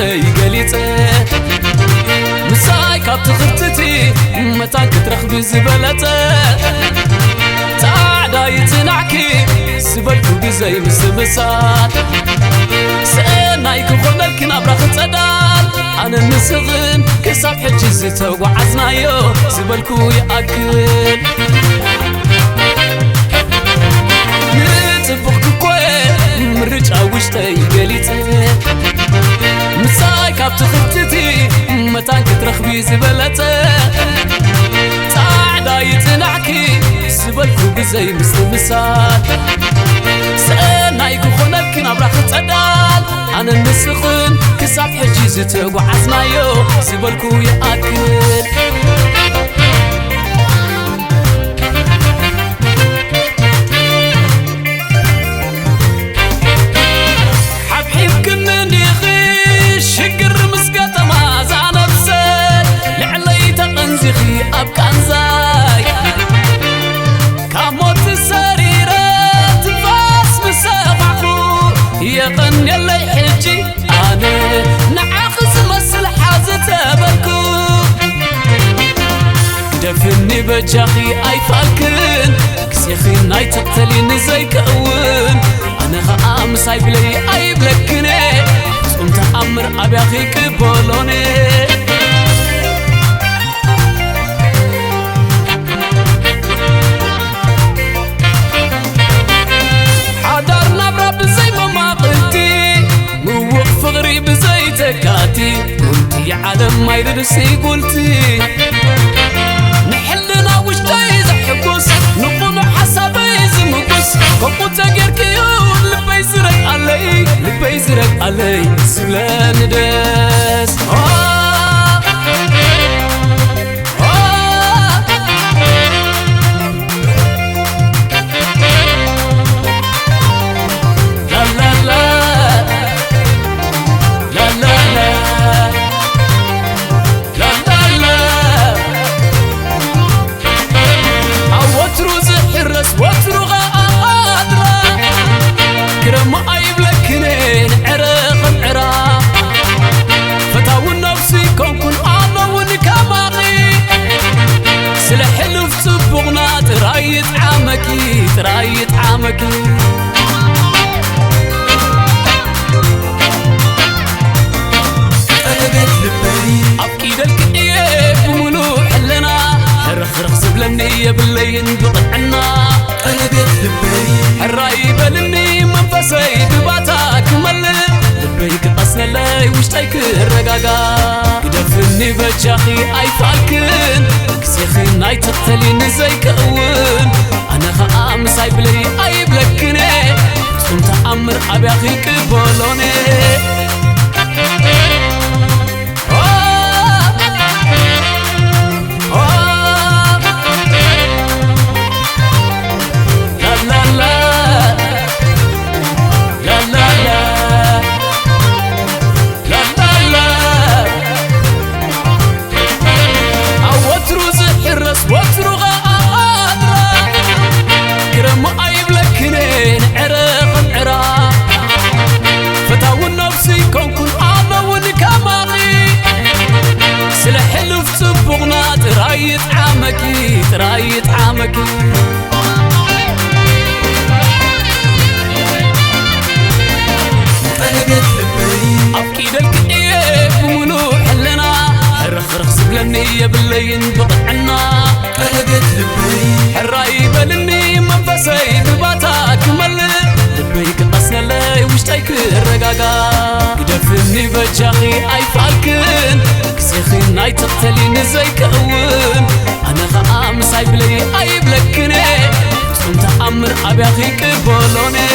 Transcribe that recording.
وشتي قليته مساي كابت خرتتي متان كترخب زبلته تعدا يتنعكي سبلكو بزي مسمسات سأنايك خلالك نبرخ تصدال أنا نسغن كساب حجزته وعزنايو سبلكو يأكل نتبخك كوين مرجع وشتي قليته مساي كابت خرتتي متان كترخبي زبلته تعدا يتنعكي سبلكو بزي مسلمسات سأنايكو خلالك نبرخ تصدال أنا نسخن كساب حجيزته وعزنايو سبلكو يأكل حبحيب كنني غيش شقر مسقطة ما زعنا بسال لعلي تقنزخي أبكان زاي كاموت السريرة تفاس مسافعكو يقن يلي حجي أنا نعاخز مسل حازة بلكو دفني بجاخي أي فالكن كسيخي ناي تقتلين زي كأون أنا خام سايب لي أي بلكني صمت أمر أبيخي كبولوني حضرنا برب زي ما قلتي موقف غريب زي تكاتي قلتي عالم ما يدرسي قلتي نحلنا وش جايز حبوس نقول حسابي زمقوس قبوت غيركيون لبي يزرق علي سبلان داس ترايت عامك قلبت لبي أبكي دلك إيه بملوح لنا رخ سبلني باللي ينبط عنا قلبت لبي الرايب لني منفسي بباتاك ملل لبيك قصنا لي وشتايك الرقاقا قدفني بجاخي أي فالكن كسيخي ناي تقتلين زي كأون أنا خام سايب لي أي بلكني صمت أمر أبيخي كبولوني ترايت عامك قلبت لبي أبكي دلك إيه بملوح لنا رخ سبلني باللي ينبط عنا قلبت لبي الرايب لني منفسي بباتاك ملل لبيك قصنا لي وشتايك الرقاقا قدفني بجاخي أي فالكن كسيخي ناي تقتلين زي كأون أنا خام سايب لي أي بلكني صمت أمر أبيخي كبولوني